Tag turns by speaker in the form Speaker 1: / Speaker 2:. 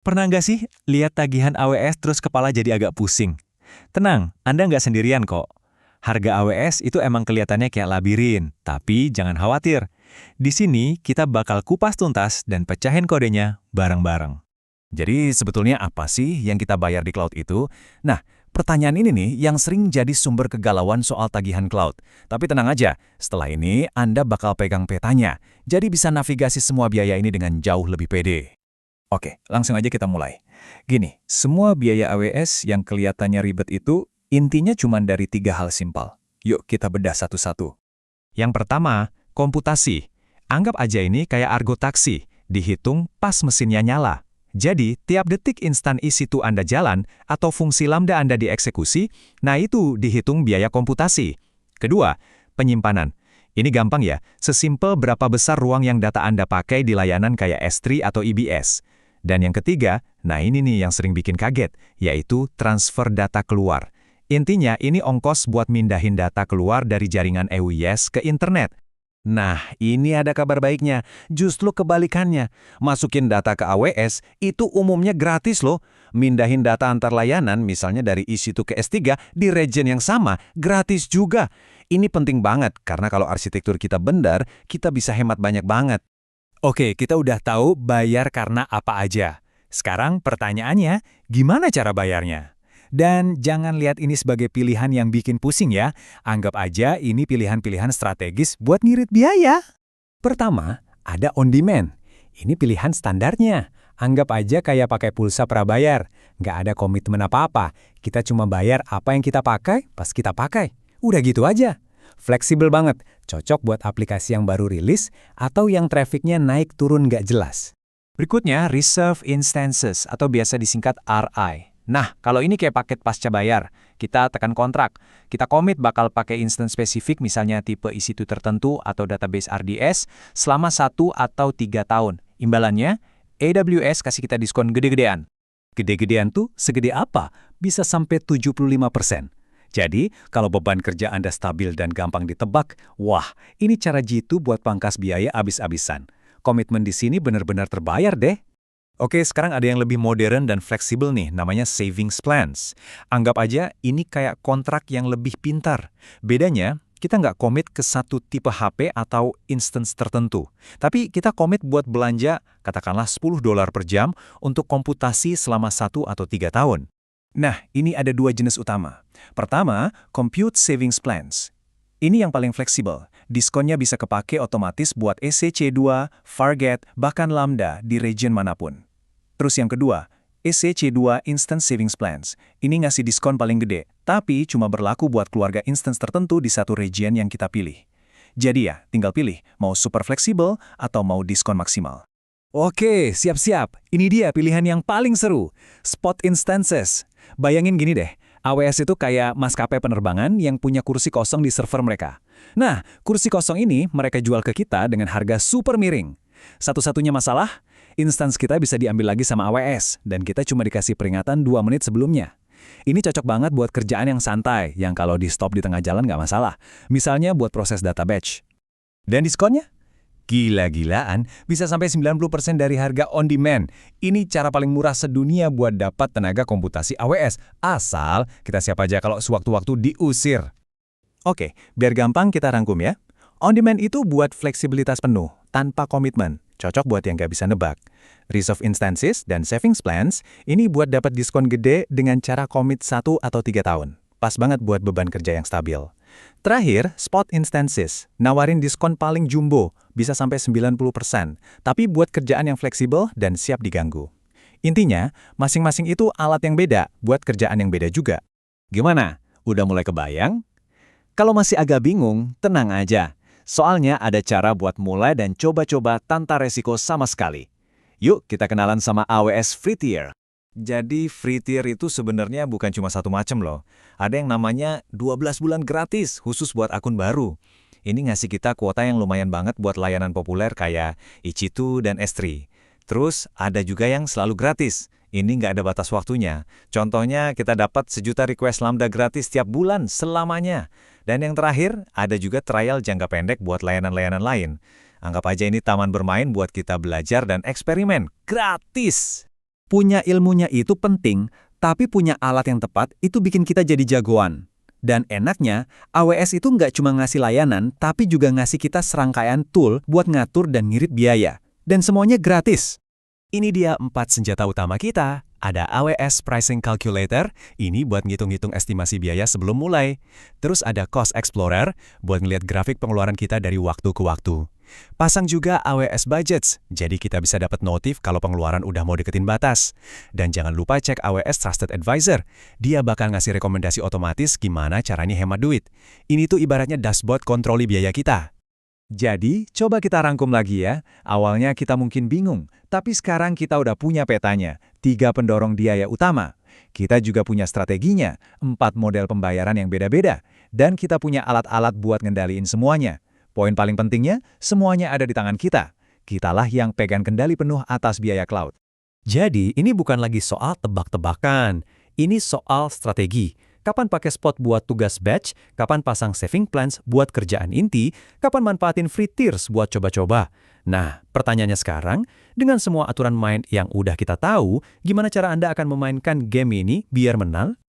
Speaker 1: Pernah nggak sih lihat tagihan AWS terus kepala jadi agak pusing? Tenang, Anda nggak sendirian kok. Harga AWS itu emang kelihatannya kayak labirin, tapi jangan khawatir. Di sini kita bakal kupas tuntas dan pecahin kodenya bareng-bareng.
Speaker 2: Jadi sebetulnya apa sih yang kita bayar di cloud itu? Nah, pertanyaan ini nih yang sering jadi sumber kegalauan soal tagihan cloud. Tapi tenang aja, setelah ini Anda bakal pegang petanya. Jadi bisa navigasi semua biaya ini dengan jauh lebih pede. Oke, langsung aja kita mulai. Gini, semua biaya AWS yang kelihatannya ribet itu intinya cuma dari 3 hal simpel. Yuk kita bedah satu-satu.
Speaker 1: Yang pertama, komputasi. Anggap aja ini kayak argo taksi, dihitung pas mesinnya nyala. Jadi, tiap detik instan EC2 Anda jalan atau fungsi Lambda Anda dieksekusi, nah itu dihitung biaya komputasi. Kedua, penyimpanan. Ini gampang ya, sesimpel berapa besar ruang yang data Anda pakai di layanan kayak S3 atau EBS. Dan yang ketiga, nah ini nih yang sering bikin kaget, yaitu transfer data keluar. Intinya, ini ongkos buat mindahin data keluar dari jaringan EWS ke internet.
Speaker 2: Nah, ini ada kabar baiknya. Justru kebalikannya. Masukin data ke AWS itu umumnya gratis loh. Mindahin data antar layanan, misalnya dari EC2 ke S3, di region yang sama, gratis juga. Ini penting banget, karena kalau arsitektur kita benar, kita bisa hemat banyak banget.
Speaker 1: Oke, kita udah tahu bayar karena apa aja. Sekarang pertanyaannya, gimana cara bayarnya? Dan jangan lihat ini sebagai pilihan yang bikin pusing ya. Anggap aja ini pilihan-pilihan strategis buat ngirit biaya. Pertama, ada on demand. Ini pilihan standarnya. Anggap aja kayak pakai pulsa prabayar. Nggak ada komitmen apa-apa. Kita cuma bayar apa yang kita pakai pas kita pakai. Udah gitu aja. Fleksibel banget. Cocok buat aplikasi yang baru rilis atau yang trafficnya naik turun nggak jelas. Berikutnya, Reserve Instances atau biasa disingkat RI. Nah, kalau ini kayak paket pasca bayar, kita tekan kontrak. Kita komit bakal pakai instance spesifik misalnya tipe EC2 tertentu atau database RDS selama 1 atau 3 tahun. Imbalannya, AWS kasih kita diskon gede-gedean. Gede-gedean tuh segede apa? Bisa sampai 75%. Jadi, kalau beban kerja Anda stabil dan gampang ditebak, wah, ini cara jitu buat pangkas biaya abis-abisan. Komitmen di sini benar-benar terbayar deh. Oke, sekarang ada yang lebih modern dan fleksibel nih, namanya savings plans. Anggap aja ini kayak kontrak yang lebih pintar. Bedanya, kita nggak komit ke satu tipe HP atau instance tertentu. Tapi kita komit buat belanja, katakanlah $10 per jam untuk komputasi selama 1 atau 3 tahun. Nah, ini ada 2 jenis utama. Pertama, Compute Savings Plans. Ini yang paling fleksibel. Diskonnya bisa kepake otomatis buat ECC2, Fargate, bahkan Lambda di region manapun. Terus yang kedua, ECC2 Instant Savings Plans. Ini ngasih diskon paling gede, tapi cuma berlaku buat keluarga instance tertentu di satu region yang kita pilih. Jadi ya, tinggal pilih, mau super fleksibel atau mau diskon maksimal. Oke, siap-siap. Ini dia pilihan yang paling seru. Spot Instances. Bayangin gini deh, AWS itu kayak maskapai penerbangan yang punya kursi kosong di server mereka. Nah, kursi kosong ini mereka jual ke kita dengan harga super miring. Satu-satunya masalah, instance kita bisa diambil lagi sama AWS, dan kita cuma dikasih peringatan 2 menit sebelumnya. Ini cocok banget buat kerjaan yang santai, yang kalau di stop di tengah jalan nggak masalah. Misalnya buat proses data batch. Dan diskonnya? Gila-gilaan, bisa sampai 90% dari harga on demand. Ini cara paling murah sedunia buat dapat tenaga komputasi AWS, asal kita siap aja kalau sewaktu-waktu diusir. Oke, biar gampang kita rangkum ya. On demand itu buat fleksibilitas penuh, tanpa komitmen. Cocok buat yang nggak bisa nebak. Reserve Instances dan Savings Plans, ini buat dapat diskon gede dengan cara komit 1 atau 3 tahun. Pas banget buat beban kerja yang stabil. Terakhir, Spot Instances, nawarin diskon paling jumbo, bisa sampai 90%, tapi buat kerjaan yang fleksibel dan siap diganggu. Intinya, masing-masing itu alat yang beda, buat kerjaan yang beda juga. Gimana? Udah mulai kebayang? Kalau masih agak bingung, tenang aja. Soalnya ada cara buat mulai dan coba-coba tanpa resiko sama sekali. Yuk kita kenalan sama AWS Free Tier. Jadi Free Tier itu sebenarnya bukan cuma satu macam loh. Ada yang namanya 12 bulan gratis khusus buat akun baru. Ini ngasih kita kuota yang lumayan banget buat layanan populer kayak EC2 dan S3. Terus ada juga yang selalu gratis. Ini nggak ada batas waktunya. Contohnya kita dapat 1 juta request Lambda gratis tiap bulan selamanya. Dan yang terakhir, ada juga trial jangka pendek buat layanan-layanan lain. Anggap aja ini taman bermain buat kita belajar dan eksperimen. Gratis!
Speaker 2: Punya ilmunya itu penting, tapi punya alat yang tepat itu bikin kita jadi jagoan. Dan enaknya, AWS itu nggak cuma ngasih layanan, tapi juga ngasih kita serangkaian tool buat ngatur dan ngirit biaya. Dan semuanya gratis. Ini dia 4 senjata utama kita. Ada AWS Pricing Calculator, ini buat ngitung-ngitung estimasi biaya sebelum mulai. Terus ada Cost Explorer, buat ngeliat grafik pengeluaran kita dari waktu ke waktu. Pasang juga AWS Budgets, jadi kita bisa dapat notif kalau pengeluaran udah mau deketin batas. Dan jangan lupa cek AWS Trusted Advisor, dia bakal ngasih rekomendasi otomatis gimana caranya hemat duit. Ini tuh ibaratnya dashboard kontroli biaya kita.
Speaker 1: Jadi, coba kita rangkum lagi ya. Awalnya kita mungkin bingung, tapi sekarang kita udah punya petanya, 3 pendorong biaya utama. Kita juga punya strateginya, 4 model pembayaran yang beda-beda, dan kita punya alat-alat buat ngendaliin semuanya. Poin paling pentingnya, semuanya ada di tangan kita. Kitalah yang pegang kendali penuh atas biaya cloud.
Speaker 3: Jadi, ini bukan lagi soal tebak-tebakan. Ini soal strategi. Kapan pakai spot buat tugas batch, kapan pasang saving plans buat kerjaan inti, kapan manfaatin free tiers buat coba-coba. Nah, pertanyaannya sekarang, dengan semua aturan main yang udah kita tahu, gimana cara Anda akan memainkan game ini biar menang?